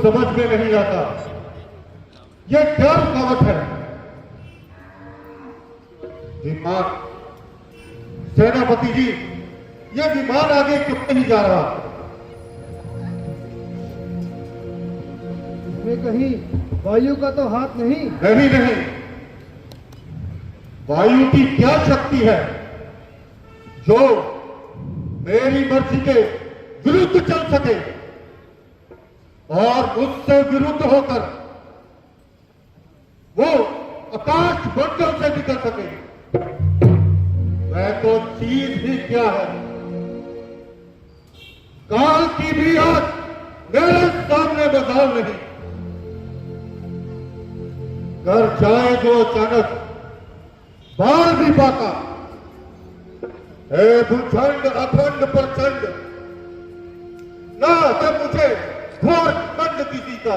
समझ में नहीं आता। ये क्या रुकावट है? विमान, सेनापति जी, ये विमान आगे क्यों नहीं जा रहा? इसमें कहीं वायु का तो हाथ नहीं? नहीं नहीं, वायु की क्या शक्ति है जो मेरी मर्जी के विरुद्ध चल सके और मुझसे विरुद्ध होकर वो आकाश मंडल से निकल सके? वह तो चीज ही क्या है? काल की भी आज मेरे सामने मजाल नहीं। घर जाए जो अचानक बाल भी पाका, हे भूखंड अखंड प्रचंड, ना जब मुझे घोर खंड किसी का,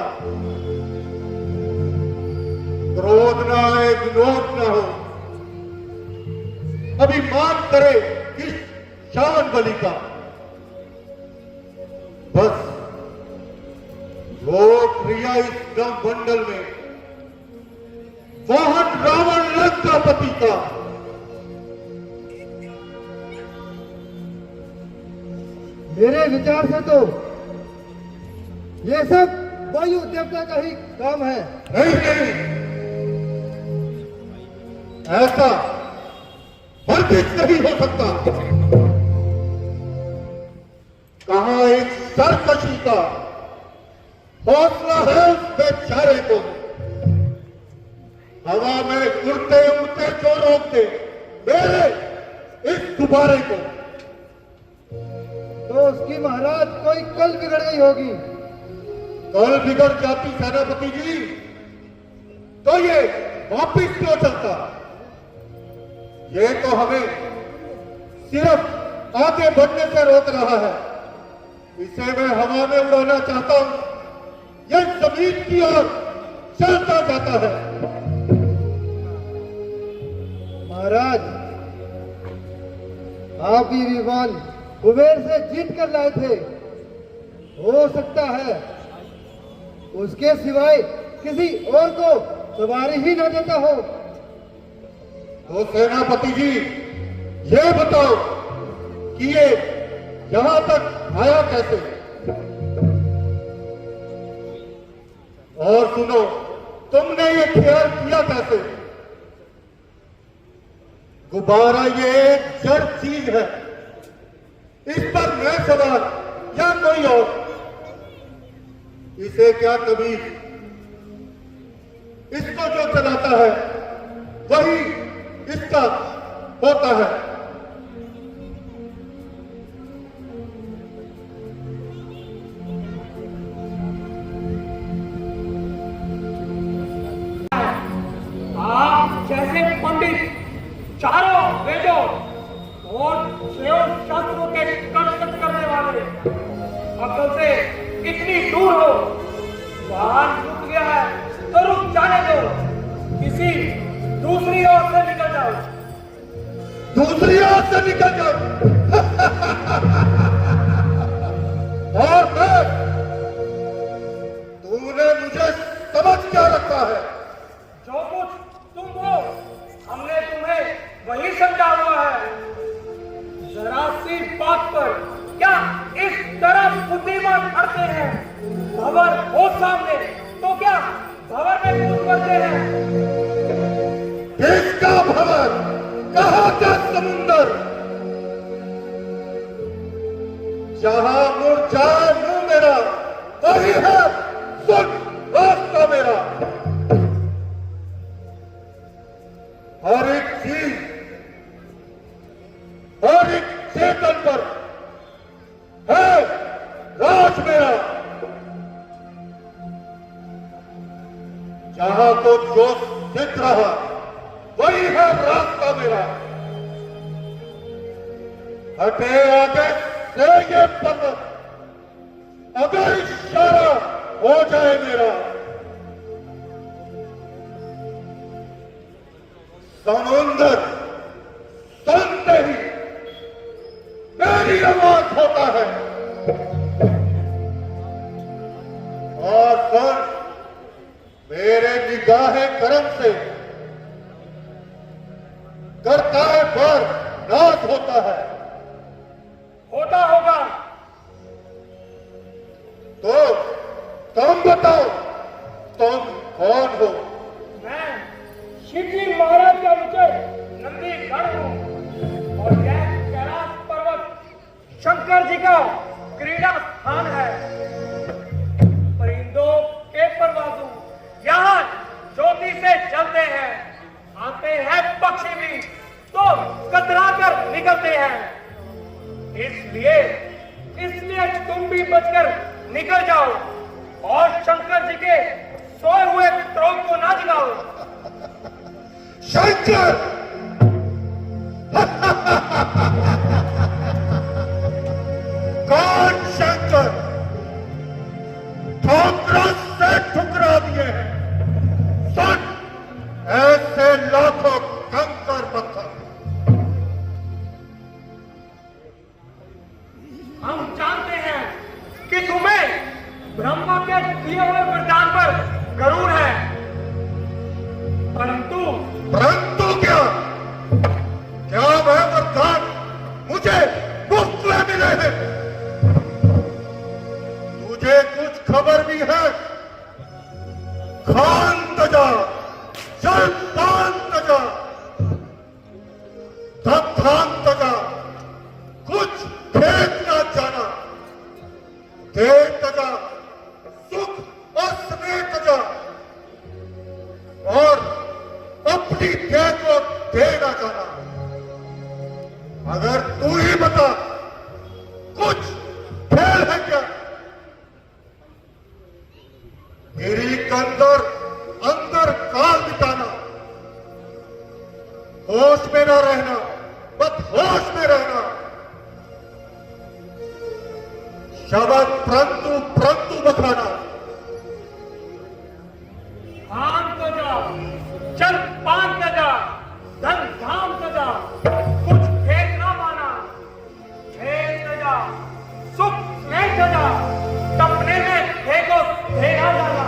क्रोध ना आए विनोद ना हो, अभिमान करे इस शान बलि का। बस वो क्रिया इस ब्रह्म मंडल में वाहन रावण लंकापति का। मेरे विचार से तो ये सब वायु देवता का ही काम है। नहीं नहीं, ऐसा हरगिज नहीं हो सकता। कहां एक सरकशी का हौसला है उस बेचारे को? हवा में उड़ते उड़ते जो रोकते मेरे इस गुब्बारे को? तो उसकी महाराज कोई कल बिगड़ गई होगी। कल बिगड़ जाती सेनापति जी तो ये वापिस क्यों चलता? ये तो हमें सिर्फ आगे बढ़ने से रोक रहा है। इसे मैं हवा में उड़ाना चाहता हूं, यह जमीन की ओर चलता जाता है। महाराज, आप ये विमान कुबेर से जीत कर लाए थे। हो सकता है उसके सिवाय किसी और को सवारी ही न देता हो। तो सेनापति जी, ये बताओ कि ये यहां तक आया कैसे? और सुनो, तुमने ये ख्याल किया कैसे? गुब्बारा ये एक जड़ चीज है, इस पर मैं सवार या कोई और, इसे क्या कभी इसको जो चलाता है वही इसका होता है। आप जैसे पंडित चारों वेदों और छह शास्त्रों के कर्तव्य करने वाले अकल से इतनी दूर हो, वाहन रुक गया है तो रुक जाने दो, किसी दूसरी ओर से निकल जाओ। दूसरी ओर से निकल जाओ। और मैं, तूने मुझे समझ क्या रखा है? जो कुछ तुम हो हमने तुम्हें वही समझा हुआ है। जरा सी बात पर क्या इस तरह बुद्धिमान अड़ते हैं? भंवर हो सामने तो क्या भंवर में कूद पड़ते हैं? किसका भंवर? कहां का समुंदर? जहां मुड़ जाए मुंह मेरा वही है सुन रास्ता मेरा। हर एक चीज, हर एक चेतन पर है राज मेरा। जहां को जो दिख रहा वही है रास्ता मेरा। हटे आगे से ये पर्वत, अगर इशारा हो जाए मेरा, समुंदर सुनते ही मेरी आवाज होता है और है कर्म से, करता है पर नाश होता है। होता होगा। तो तुम बताओ, तुम कौन हो? मैं शिवजी महाराज का अनुचर नंदीगढ़ हूँ और यह कैलाश पर्वत शंकर जी का क्रीड़ा स्थान है। परिंदों के परवाजू यहाँ ज्योति से चलते हैं, आते हैं पक्षी भी तो कतरा कर निकलते हैं। इसलिए तुम भी बचकर निकल जाओ और शंकर जी के सोए हुए क्रोध को ना जगाओ। शंकर! कौन शंकर? ठोकरों से ठुकरा दिए हैं। सुन, ऐसे लाखों कंकर पत्थर हम जानते हैं कि तुम्हें ब्रह्मा के दिए हुए वरदान पर गरुड़ है, परंतु क्या वह वरदान मुझे मुफ्त में मिले हैं? तुझे कुछ खबर भी है? खान तजा, जलपान तजा, धन तजा, कुछ खेत ना जाना, दे तजा, सुख और स्नेह तजा, और अपनी देह को देना जाना। अगर तू ही बता, कुछ खेल है क्या? गिरी कंदर अंदर काल बिताना, होश में ना रहना, बदहोश में रहना, शब्द परंतु परंतु बखाना। खान तजा, चल पान तजा, धन धाम तजा, कुछ खेत ना माना, खेल तजा, सुख स्नेह तजा, सपने में फेंको फेंका जाना।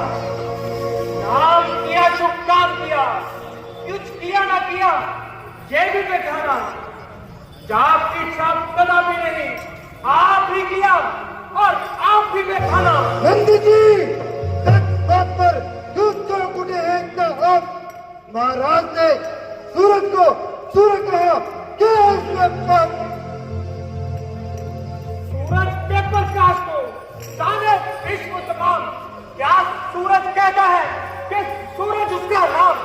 नाम किया शुभ काम किया, कुछ किया ना किया ये भी बेखाना। जाप की छाप कदापि नहीं, आप ही किया और आप भी बेखाना। नंदी जी, सच बात पर दूसरों को एक न आप। महाराज ने सूरज को सूरज कहा, क्या इसमें पाप? सूरज के प्रकाश को सारे विश्व तमाम, क्या सूरज कहता है कि सूरज उसका नाम?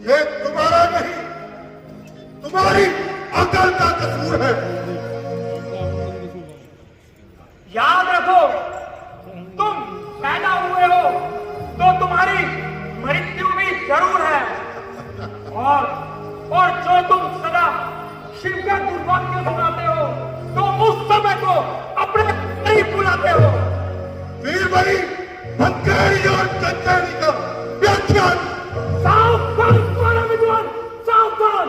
ये तुम्हारा नहीं, तुम्हारी अकल का कसूर है। याद रखो, तुम पैदा हुए हो तो तुम्हारी मृत्यु भी जरूर है, और जो तुम सदा शिव का दुर्वाक्य सुनाते हो तो उस समय को अपने नहीं बुलाते हो। वीरवरी, भंकेरी और कंकेरी का व्याख्यान। सावधान तुम्हारा विद्वान, सावधान।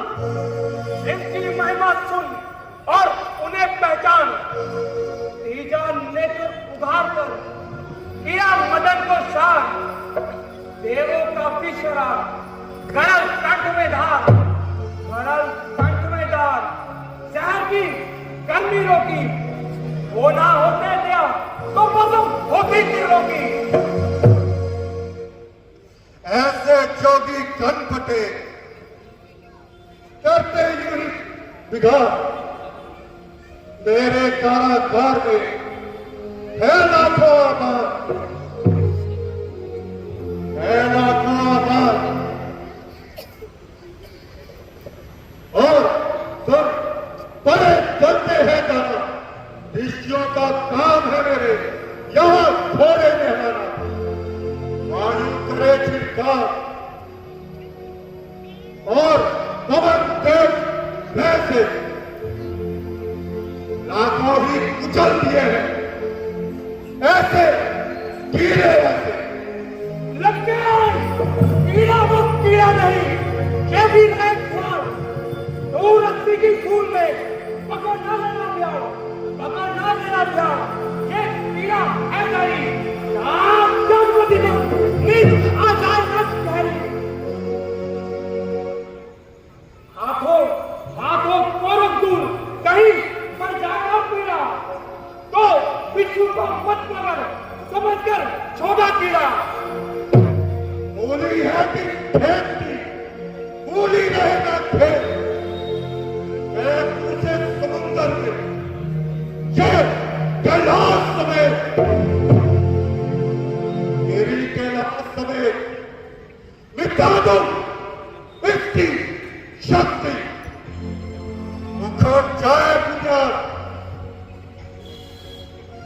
इनकी महिमा सुन और उन्हें पहचान। तीजा नेत्र उघार कर किया मदन को शार, देवों का पिछड़ा गरल कंठ में धार, गरल कंठ में धार, जहर की गर्मी रोकी, वो ना होते दिया तो मौसम होती तीरों की। ऐसे जोगी कन फटे, करते यूं ही बिगाड़। मेरे कारागार में है लाखों आबाद, है लाखों आबाद। और तुम बड़े गंदे हैं जाना, ऋषियों का काम है मेरे यहाँ घोड़े नहलाना। वायु करे छिड़काव और पवन तेज वैसे लाखों ही कुचल दिए हैं, ऐसे कीड़े वैसे। लगते कीड़ा वो कीड़ा नहीं, ये भी एक फूल। दूर रस्सी की फूल में पकड़ ना लेना प्यार, पकड़ ना लेना प्यार। ये कीड़ा ऐसा ही आप जन्म दिन नीच मिटा दो इसकी शक्ति, उखड़ जाए बुनियाद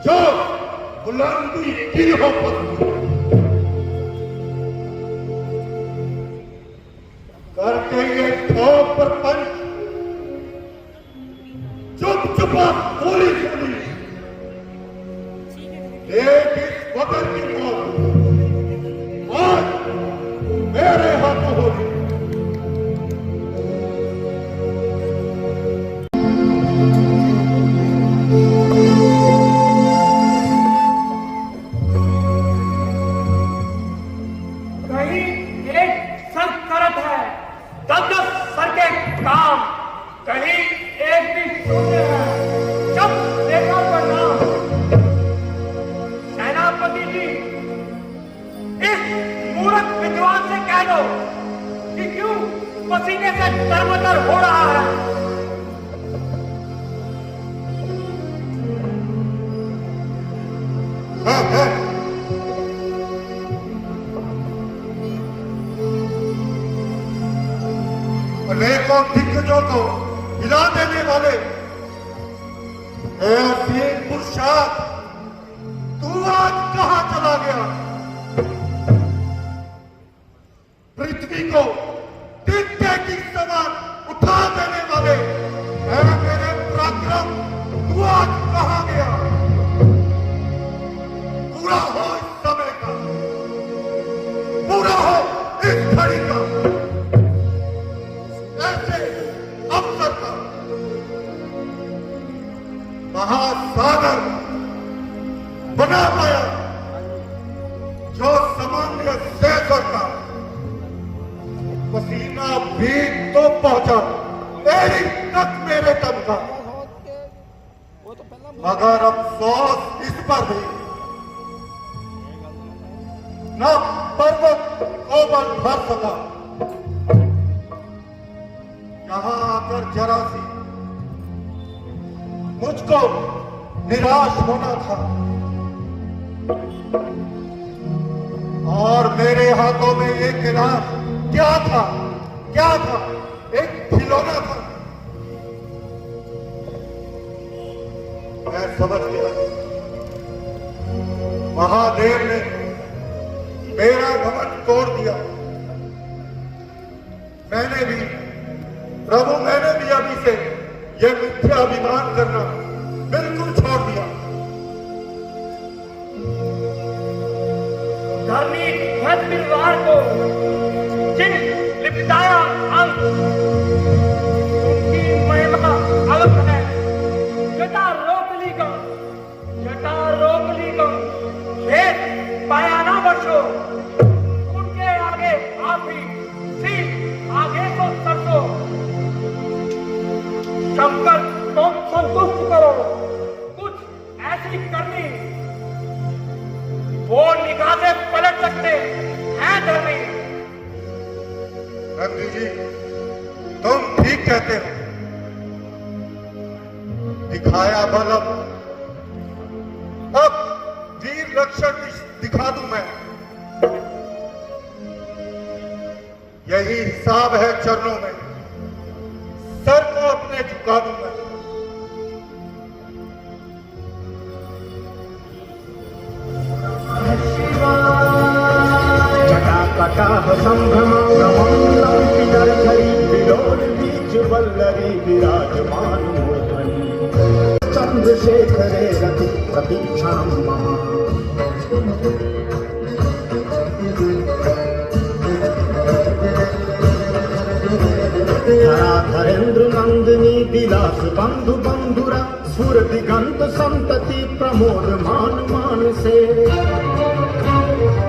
जो बुलंदी की हो पत्नी, करके ये ठोक पर पंच चुप चुपा गोली चली, एक इस वतन की मौत आज मेरे हाथों होगी। कहीं एक संस्कृत है, 10-10 सर के काम, कहीं एक भी शून्य है, जब देखा परिणाम। सेनापति जी, इस मूर्ख विद्वान से कह दो कि क्यों पसीने से तरबतर हो रहा है। हाँ। अनेकों दिग्गजों को हिला देने वाले तीन पुरुषार्थ, तू आज कहां चला गया? पृथ्वी को तिनके की समान उठा देने वाले मेरे पराक्रम, तू आज कहां गया? पूरा हो इस समय का, पूरा हो इस घड़ी का, ऐसे अवसर का महासागर बना पाया जो सामान्य सेकर का पसीना भी तो पहुंचा तेरी तक मेरे तन का, मगर अफसोस इस पर भी न पर्वत कोमल भर सका। यहां आकर जरा सी मुझको निराश होना था और मेरे हाथों में एक इनाम क्या था? एक खिलौना था। मैं समझ गया महादेव ने मेरा घमंड तोड़ दिया। मैंने भी अभी से यह मिथ्या अभिमान करना बिल्कुल छोड़ दिया। धर्मी ध्वज परिवार को जिन लिपटाया अंग, उनकी महिमा अलग है। जटा रोक ली गम, खेत पायाना वर्षो, उनके आगे आप ही, सिर्फ आगे तो सरसों। शंकर तुम संतुष्ट करो, कुछ ऐसी करनी, वो निगाह से पलट सकते हैं धर्मी। नंदी जी, तुम ठीक कहते हो। दिखाया बल अब वीर लक्षण दिखा दूं मैं। यही हिसाब है चरणों में, सर को अपने झुका दूं मैं। जटाकटाह संभ्रम प्रमंडलम पितरधरी विलोल बीच वल्लरी विराजमान मोहनी चंद्रशेखरे रति प्रतीक्षां मम। धरेंद्र नंदिनी विलास बंधु बंधुरा सुर दिगंत संतति प्रमोद मान से।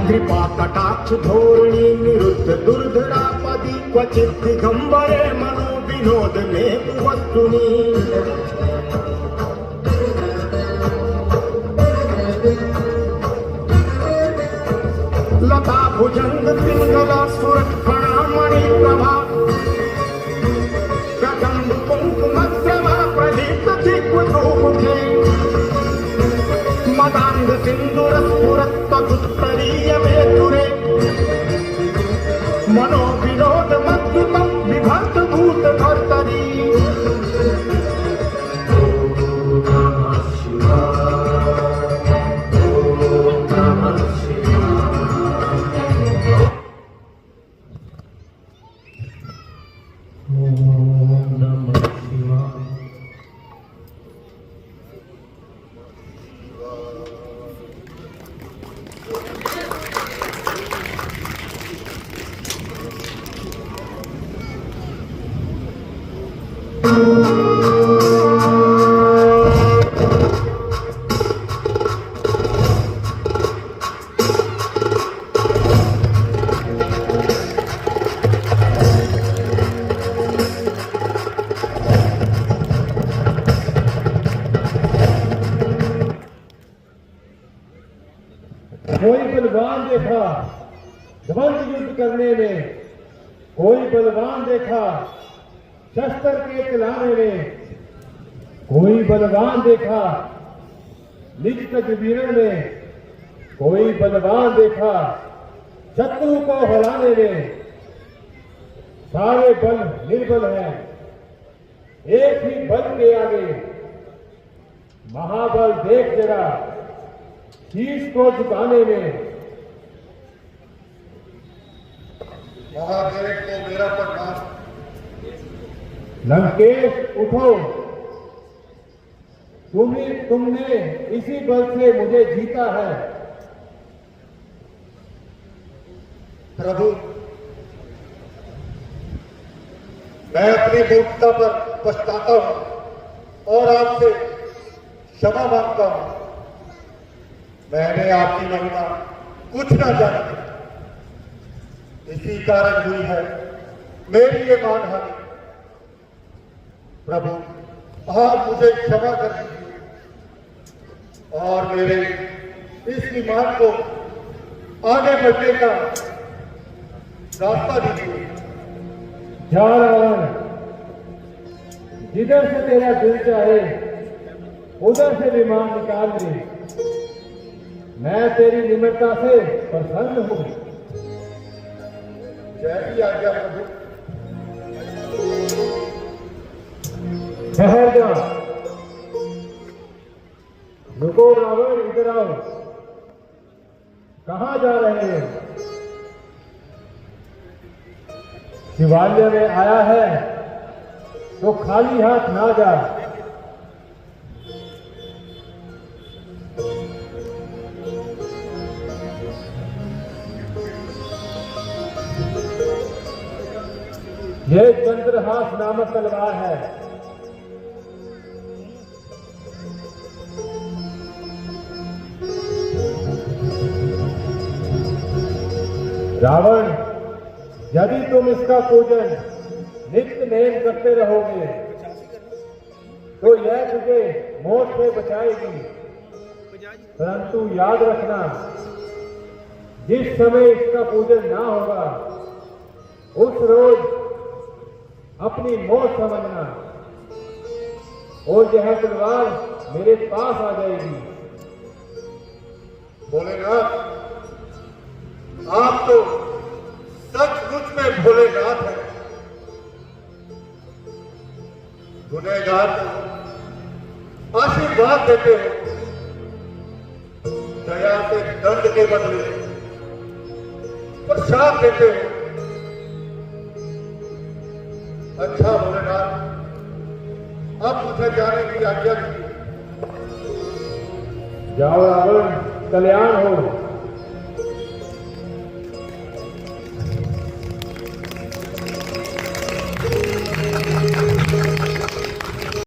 कृपा कटाक्ष धोरणी निरुद्ध दुर्धरापदी क्वचित दिगंबरे मनो विनोद में वस्तुनि। लता भुजंग पिंगला सुरत फणामणि प्रभा प्रगंध कुंकुमक्षमा प्रदीप्त दिग्वधूमुखे। मदांग सिंदूर स्फुरत तदुत्तरीय मेतुरे मनोविनोद मद्युतम विभक्त भूत भर्तरी कोई बलवान देखा द्वंद्व युद्ध करने में, कोई बलवान देखा शस्त्र के चलाने में, कोई बलवान देखा निज तकबीरन में, कोई बलवान देखा शत्रु को हराने में। सारे बल निर्बल हैं, एक ही बल के आगे महाबल देख जरा शीश को झुकाने में। महादेव को मेरा प्रणाम। लंकेश उठो, तुमने इसी बल से मुझे जीता है। प्रभु, मैं अपनी मूर्खता पर पछताता हूं और आपसे क्षमा मांगता हूं। मैंने आपकी महिमा कुछ ना जानी, इसी कारण हुई है मेरी ये मानहानि। प्रभु, आप मुझे क्षमा कर दीजिए और मेरे इस ईमान को आगे बढ़ने का रास्ता दीजिए। जा रावण, जिधर से तेरा दिल चाहे उधर से विमान निकाल दे। मैं तेरी निम्रता से प्रसन्न हूं। जैसी आज्ञा प्रभु। ठहर जा, रुको रावण, इधर आओ। कहां जा रहे हैं? शिवालय में आया है तो खाली हाथ ना जा। यह चंद्रहास नामक तलवार है। रावण, यदि तुम इसका पूजन नित्य नेम करते रहोगे तो यह तुझे मौत से बचाएगी। परंतु याद रखना, जिस समय इसका पूजन ना होगा उस रोज अपनी मौत समझना और यह तलवार मेरे पास आ जाएगी। भोलेनाथ, आप तो सचमुच में भोलेनाथ हैं। गुनहगार को आशीर्वाद देते हो, दया से दंड के बदले प्रसाद देते हो। अच्छा भोलेनाथ, अब मुझे जाने की आज्ञा दीजिए। जाओ रावण, कल्याण हो।